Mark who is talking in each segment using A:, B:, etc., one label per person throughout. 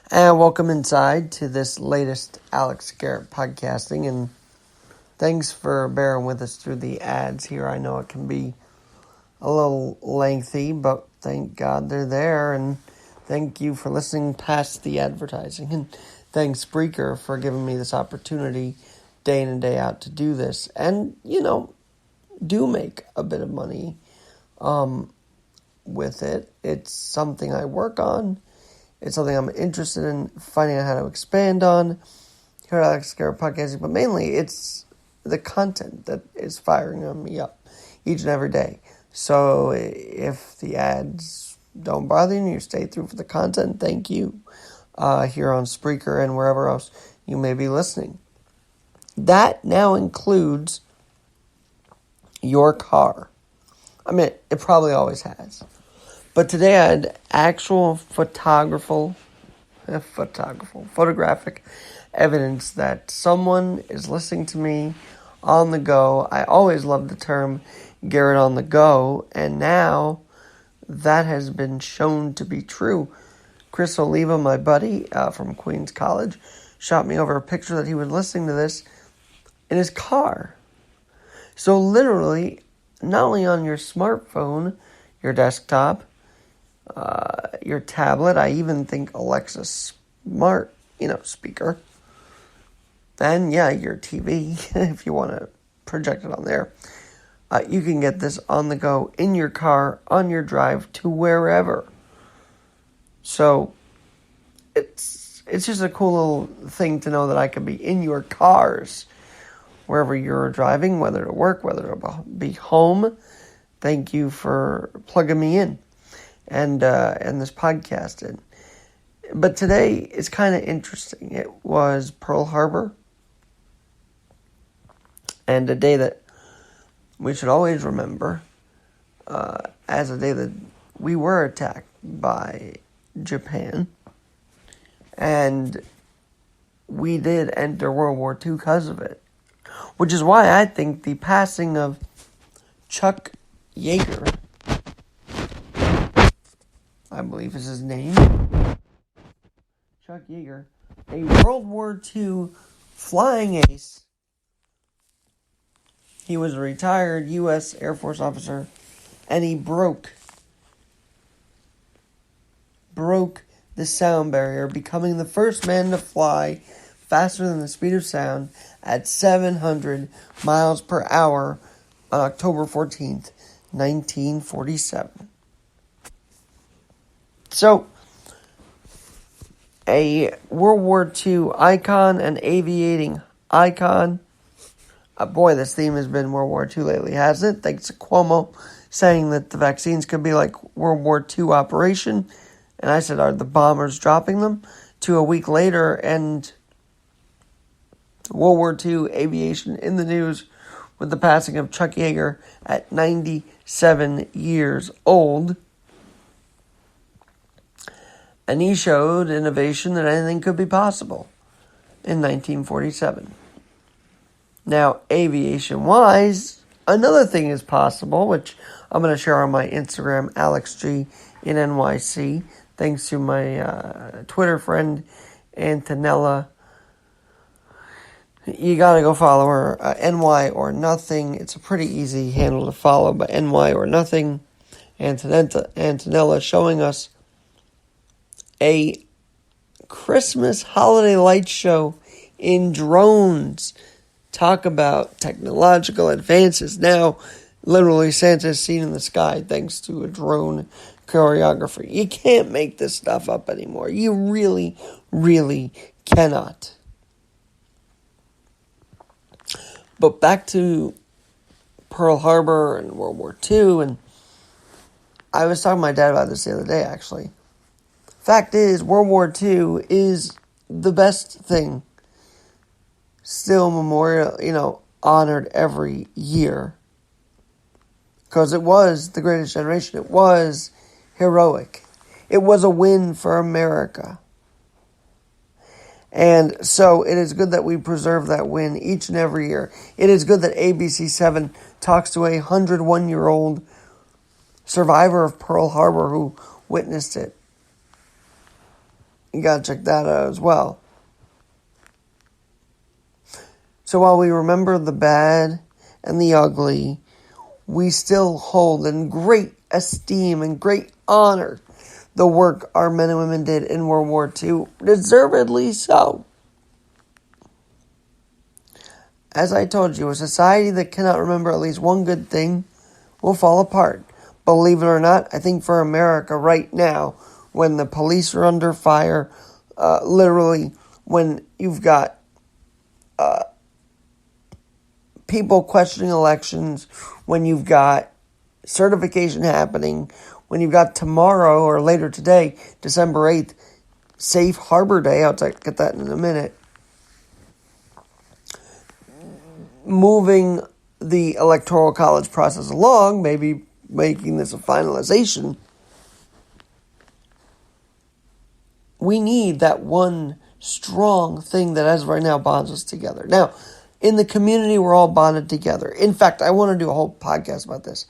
A: And welcome inside to this latest Alex Garrett podcasting. And thanks for bearing with us through the ads here. I know it can be a little lengthy, but thank God they're there. And thank you for listening past the advertising. And thanks, Spreaker, for giving me this opportunity day in and day out to do this. And, do make a bit of money with it. It's something I work on. It's something I'm interested in finding out how to expand on here at Alex Garrett Podcasting, but mainly it's the content that is firing me up each and every day. So if the ads don't bother you and you stay through for the content, thank you here on Spreaker and wherever else you may be listening. That now includes your car. I mean, it probably always has. But today I had actual photographic evidence that someone is listening to me on the go. I always loved the term Garrett on the go, and now that has been shown to be true. Chris Oliva, my buddy from Queens College, shot me over a picture that he was listening to this in his car. So literally, not only on your smartphone, your desktop, your tablet, I even think Alexa Smart, speaker. And your TV, if you want to project it on there. You can get this on the go, in your car, on your drive to wherever. So, it's just a cool little thing to know that I could be in your cars, wherever you're driving, whether to work, whether to be home. Thank you for plugging me in. And this podcast. But today is kind of interesting. It was Pearl Harbor, and a day that we should always remember as a day that we were attacked by Japan, and we did enter World War II because of it, which is why I think the passing of Chuck Yeager, I believe is his name, Chuck Yeager, a World War II flying ace. He was a retired U.S. Air Force officer, and he broke the sound barrier, becoming the first man to fly faster than the speed of sound at 700 miles per hour on October 14th, 1947. So, a World War II icon, an aviating icon. Boy, this theme has been World War II lately, hasn't it? Thanks to Cuomo saying that the vaccines could be like World War II operation. And I said, are the bombers dropping them? To a week later, and World War II aviation in the news with the passing of Chuck Yeager at 97 years old. And he showed innovation that anything could be possible in 1947. Now, aviation-wise, another thing is possible, which I'm going to share on my Instagram, AlexG in NYC, thanks to my Twitter friend, Antonella. You got to go follow her, NY or Nothing. It's a pretty easy handle to follow, but NY or Nothing. Antonella showing us a Christmas holiday light show in drones. Talk about technological advances. Now, literally, Santa's seen in the sky thanks to a drone choreographer. You can't make this stuff up anymore. You really, really cannot. But back to Pearl Harbor and World War II, and I was talking to my dad about this the other day, actually. Fact is, World War II is the best thing. Still honored every year. Because it was the greatest generation. It was heroic. It was a win for America. And so it is good that we preserve that win each and every year. It is good that ABC7 talks to a 101-year-old survivor of Pearl Harbor who witnessed it. You gotta check that out as well. So while we remember the bad and the ugly, we still hold in great esteem and great honor the work our men and women did in World War II, deservedly so. As I told you, a society that cannot remember at least one good thing will fall apart. Believe it or not, I think for America right now, when the police are under fire, literally when you've got people questioning elections, when you've got certification happening, when you've got tomorrow or later today, December 8th, Safe Harbor Day, I'll get that in a minute, moving the Electoral College process along, maybe making this a finalization, we need that one strong thing that as of right now bonds us together. Now, in the community, we're all bonded together. In fact, I want to do a whole podcast about this.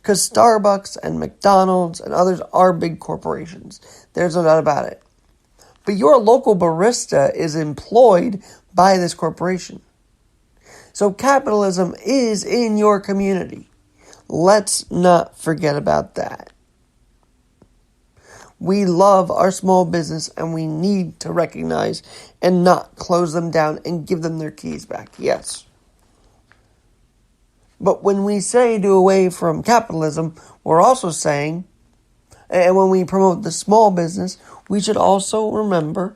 A: Because Starbucks and McDonald's and others are big corporations. There's no doubt about it. But your local barista is employed by this corporation. So capitalism is in your community. Let's not forget about that. We love our small business and we need to recognize and not close them down and give them their keys back. Yes. But when we say do away from capitalism, we're also saying, and when we promote the small business, we should also remember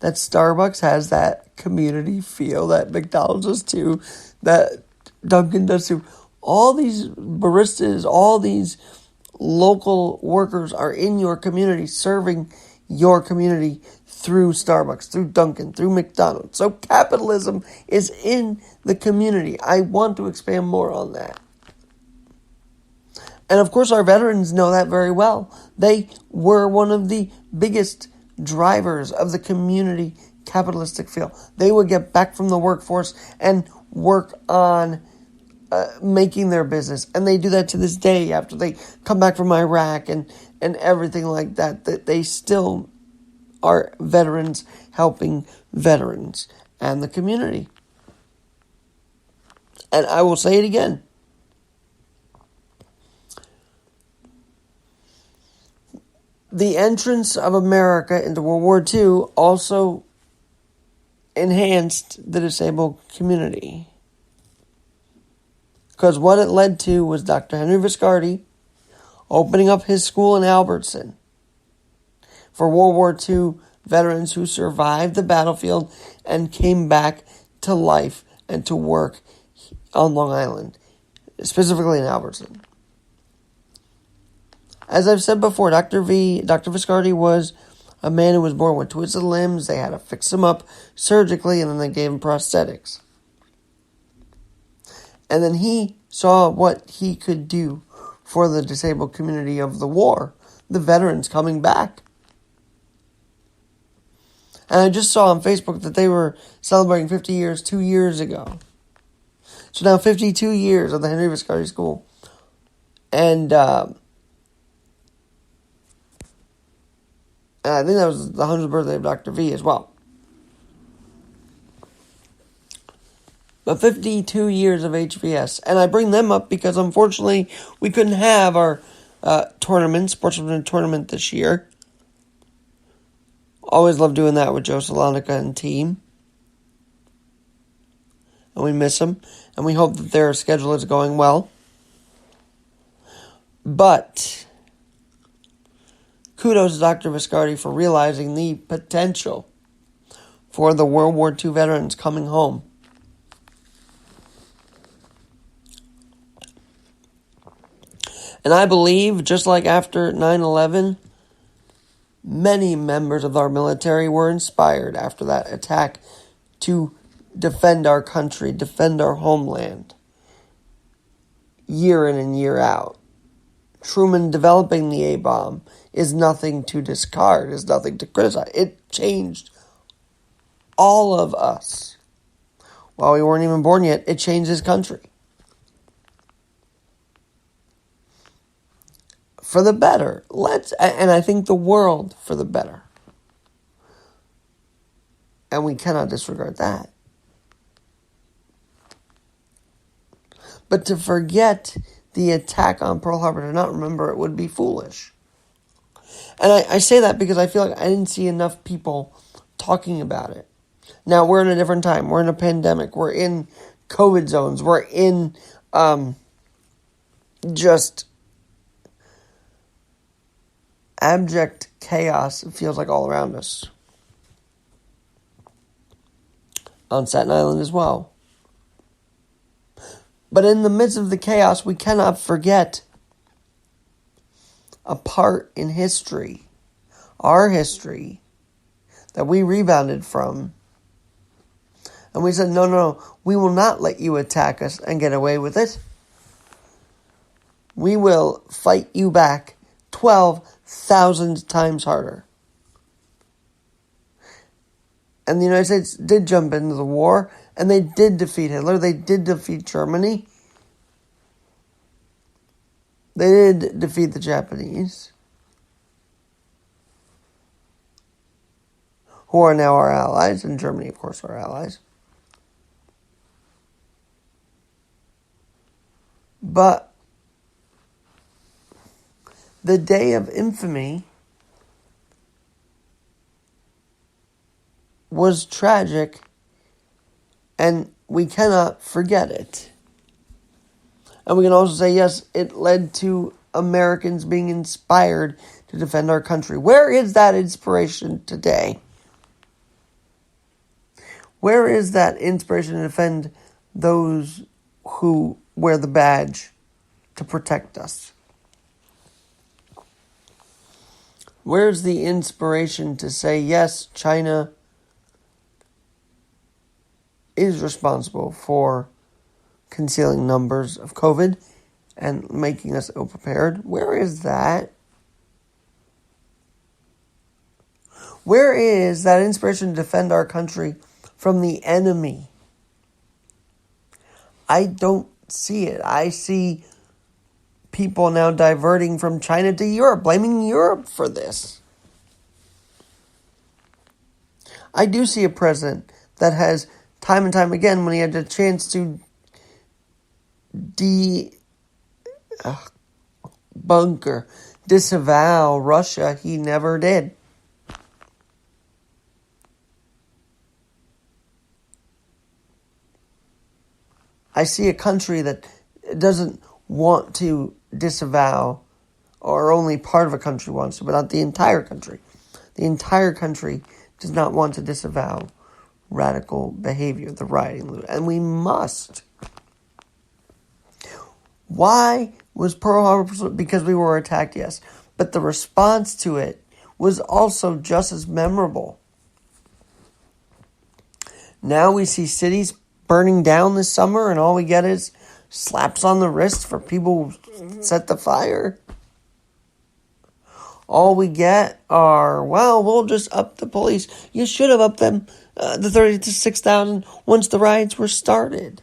A: that Starbucks has that community feel, that McDonald's does too, that Dunkin' does too. All these baristas, all these local workers are in your community, serving your community through Starbucks, through Dunkin', through McDonald's. So capitalism is in the community. I want to expand more on that. And of course, our veterans know that very well. They were one of the biggest drivers of the community capitalistic feel. They would get back from the workforce and work on making their business. And they do that to this day after they come back from Iraq and everything like that. That they still are veterans helping veterans and the community. And I will say it again. The entrance of America into World War II also enhanced the disabled community. Because what it led to was Dr. Henry Viscardi opening up his school in Albertson for World War II veterans who survived the battlefield and came back to life and to work on Long Island, specifically in Albertson. As I've said before, Dr. Viscardi was a man who was born with twisted limbs. They had to fix him up surgically, and then they gave him prosthetics. And then he saw what he could do for the disabled community of the war, the veterans coming back. And I just saw on Facebook that they were celebrating 50 years 2 years ago. So now 52 years of the Henry Viscardi School. And I think that was the 100th birthday of Dr. V as well. But 52 years of HVS. And I bring them up because unfortunately we couldn't have our sportsman tournament this year. Always love doing that with Joe Salonica and team. And we miss them. And we hope that their schedule is going well. But kudos to Dr. Viscardi for realizing the potential for the World War II veterans coming home. And I believe, just like after 9/11, many members of our military were inspired after that attack to defend our country, defend our homeland, year in and year out. Truman developing the A-bomb is nothing to discard, is nothing to criticize. It changed all of us. While we weren't even born yet, it changed this country. for the better. And I think the world for the better. And we cannot disregard that. But to forget the attack on Pearl Harbor, to not remember it, would be foolish. And I say that because I feel like I didn't see enough people talking about it. Now, we're in a different time. We're in a pandemic. We're in COVID zones. We're in just abject chaos, it feels like, all around us. On Staten Island as well. But in the midst of the chaos, we cannot forget a part in history, our history, that we rebounded from. And we said, no, we will not let you attack us and get away with it. We will fight you back 12,000 times harder. And the United States did jump into the war, and they did defeat Hitler. They did defeat Germany. They did defeat the Japanese, who are now our allies, and Germany, of course, are our allies. But the day of infamy was tragic, and we cannot forget it. And we can also say, yes, it led to Americans being inspired to defend our country. Where is that inspiration today? Where is that inspiration to defend those who wear the badge to protect us? Where's the inspiration to say, yes, China is responsible for concealing numbers of COVID and making us ill-prepared? Where is that? Where is that inspiration to defend our country from the enemy? I don't see it. I see people now diverting from China to Europe, blaming Europe for this. I do see a president that has, time and time again, when he had a chance to disavow Russia, he never did. I see a country that doesn't want to disavow, or only part of a country wants to, but not the entire country. The entire country does not want to disavow radical behavior, the rioting, and we must. Why was Pearl Harbor? Because we were attacked, yes. But the response to it was also just as memorable. Now we see cities burning down this summer, and all we get is slaps on the wrist for people who set the fire. All we get are, well, we'll just up the police. You should have upped them, the 30 to 6,000, once the riots were started.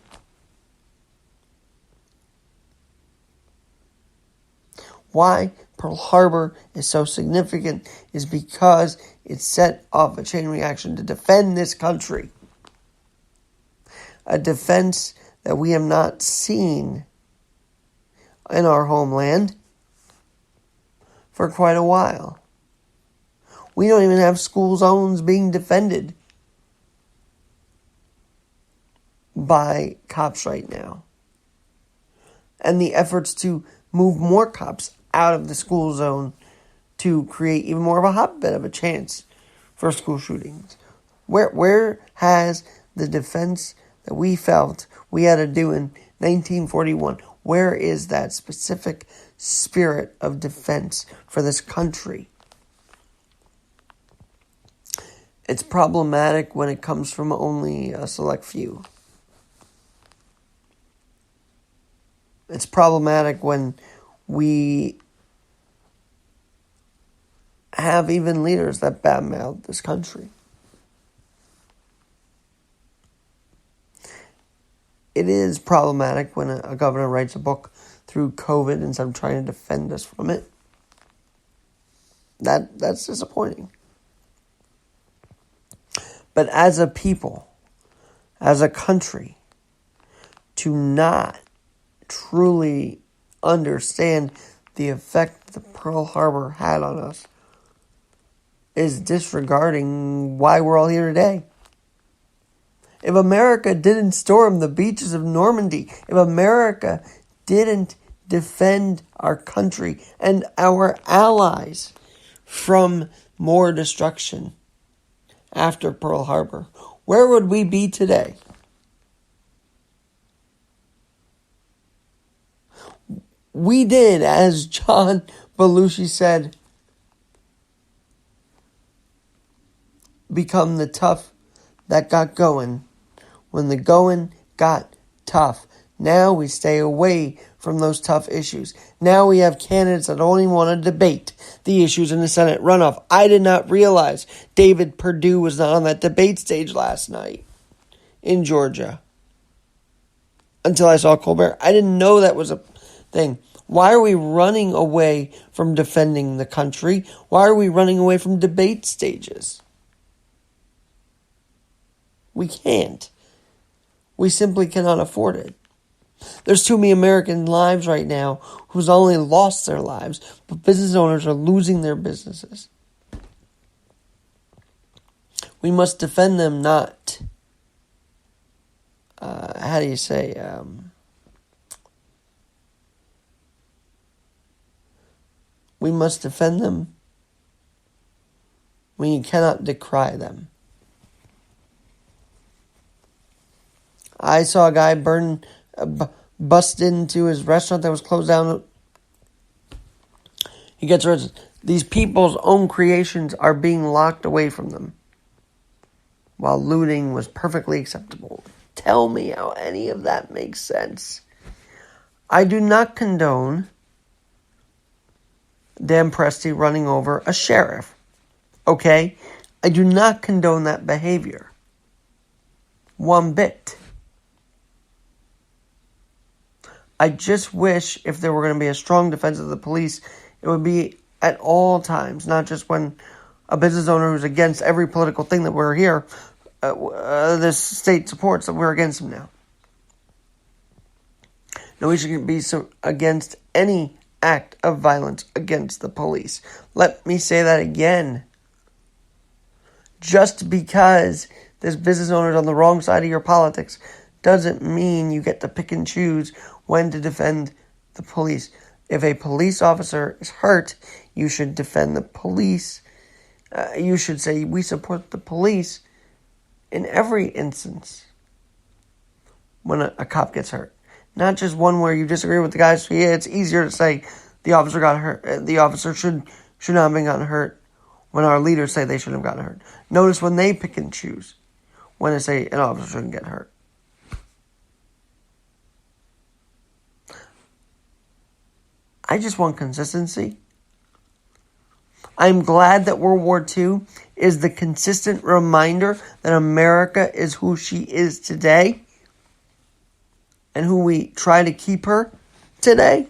A: Why Pearl Harbor is so significant is because it set off a chain reaction to defend this country. A defense that we have not seen in our homeland for quite a while. We don't even have school zones being defended by cops right now. And the efforts to move more cops out of the school zone to create even more of a hotbed of a chance for school shootings. Where has the defense that we felt we had to do in 1941, where is that specific spirit of defense for this country? It's problematic when it comes from only a select few. It's problematic when we have even leaders that badmouth this country. It is problematic when a governor writes a book through COVID instead of trying to defend us from it. That's disappointing. But as a people, as a country, to not truly understand the effect the Pearl Harbor had on us is disregarding why we're all here today. If America didn't storm the beaches of Normandy, if America didn't defend our country and our allies from more destruction after Pearl Harbor, where would we be today? We did, as John Belushi said, become the tough that got going when the going got tough. Now we stay away from those tough issues. Now we have candidates that only want to debate the issues in the Senate runoff. I did not realize David Perdue was not on that debate stage last night in Georgia until I saw Colbert. I didn't know that was a thing. Why are we running away from defending the country? Why are we running away from debate stages? We can't. We simply cannot afford it. There's too many American lives right now who's only lost their lives, but business owners are losing their businesses. We must defend them, not, we must defend them when you cannot decry them. I saw a guy bust into his restaurant that was closed down. He gets arrested. These people's own creations are being locked away from them, while looting was perfectly acceptable. Tell me how any of that makes sense. I do not condone Dan Presti running over a sheriff. Okay? I do not condone that behavior. One bit. I just wish if there were going to be a strong defense of the police, it would be at all times, not just when a business owner who's against every political thing that we're here, this state supports, that we're against him now. No, we should be against any act of violence against the police. Let me say that again. Just because this business owner is on the wrong side of your politics doesn't mean you get to pick and choose when to defend the police. If a police officer is hurt, you should defend the police. You should say, we support the police in every instance when a cop gets hurt. Not just one where you disagree with the guy. So yeah, it's easier to say the officer got hurt. The officer should not have been gotten hurt when our leaders say they shouldn't have gotten hurt. Notice when they pick and choose when they say an officer shouldn't get hurt. I just want consistency. I'm glad that World War II is the consistent reminder that America is who she is today and who we try to keep her today.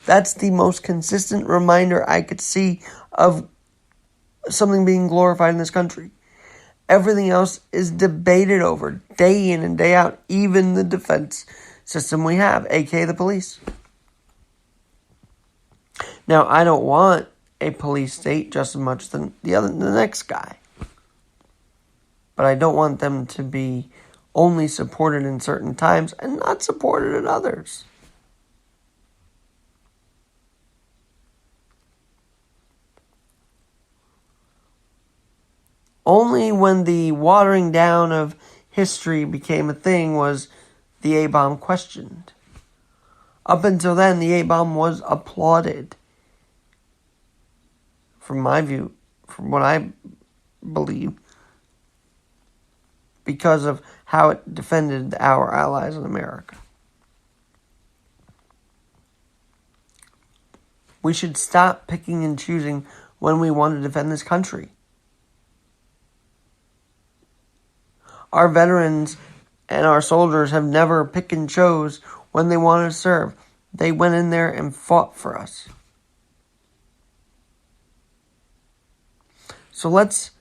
A: That's the most consistent reminder I could see of something being glorified in this country. Everything else is debated over day in and day out, even the defense system we have, aka the police. Now, I don't want a police state just as much as the next guy. But I don't want them to be only supported in certain times and not supported in others. Only when the watering down of history became a thing was the A-bomb questioned. Up until then, the A-bomb was applauded. From my view, from what I believe, because of how it defended our allies in America. We should stop picking and choosing when we want to defend this country. Our veterans and our soldiers have never picked and chose when they wanted to serve. They went in there and fought for us. So let's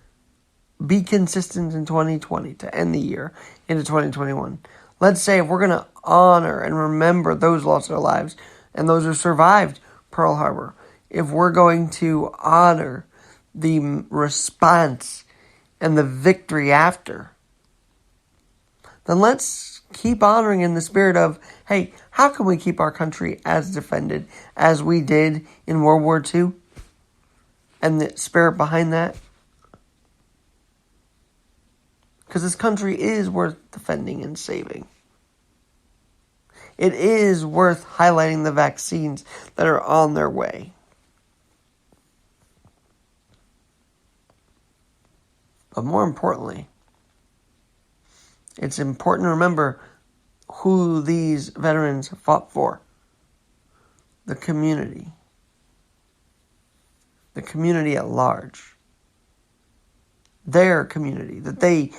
A: be consistent in 2020 to end the year into 2021. Let's say if we're going to honor and remember those lost their lives and those who survived Pearl Harbor, if we're going to honor the response and the victory after, then let's keep honoring in the spirit of, hey, how can we keep our country as defended as we did in World War II? And the spirit behind that. Because this country is worth defending and saving. It is worth highlighting the vaccines that are on their way. But more importantly, it's important to remember who these veterans fought for. The community. The community at large. Their community that they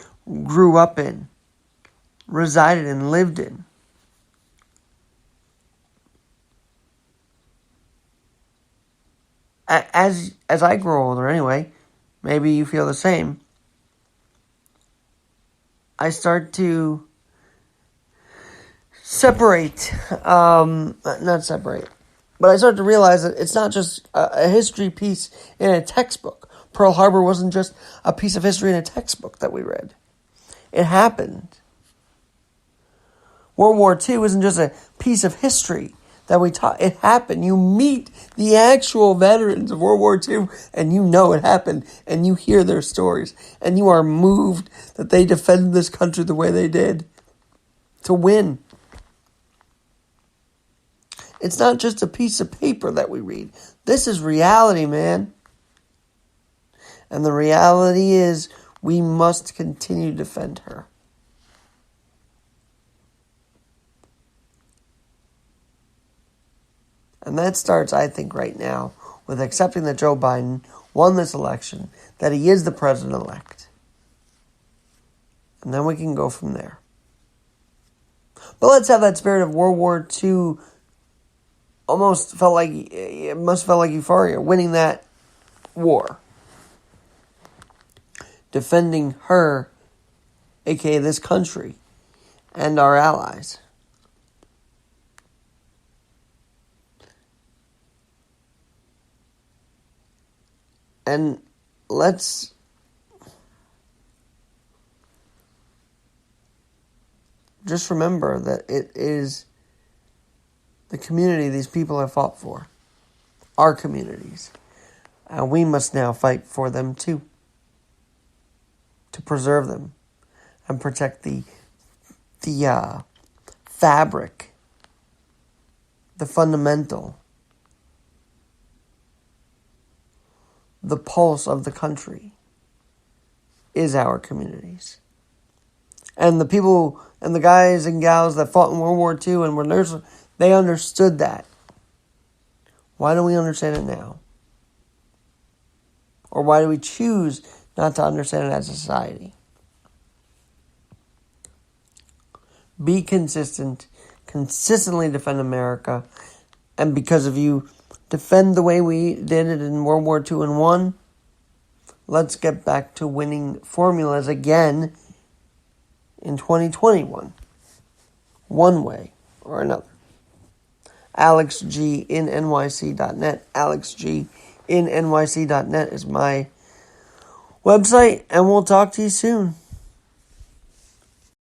A: grew up in, resided in, lived in. As I grow older anyway, maybe you feel the same, I start to separate, not separate, but I start to realize that it's not just a history piece in a textbook. Pearl Harbor wasn't just a piece of history in a textbook that we read. It happened. World War II isn't just a piece of history that we taught. It happened. You meet the actual veterans of World War II and you know it happened and you hear their stories and you are moved that they defended this country the way they did to win. It's not just a piece of paper that we read. This is reality, man. And the reality is we must continue to defend her. And that starts, I think, right now with accepting that Joe Biden won this election, that he is the president-elect. And then we can go from there. But let's have that spirit of World War II. It must have felt like euphoria, winning that war. Defending her, aka this country, and our allies. And let's just remember that it is the community these people have fought for. Our communities. And we must now fight for them too. To preserve them and protect the fabric, the fundamental, the pulse of the country is our communities. And the people and the guys and gals that fought in World War II and were nurses, they understood that. Why don't we understand it now? Or why do we choose not to understand it as a society? Be consistent. Consistently defend America. And because of you, defend the way we did it in World War II and won. Let's get back to winning formulas again in 2021. One way or another. AlexGinNYC.net. AlexGinNYC.net is my website, and we'll talk to you soon.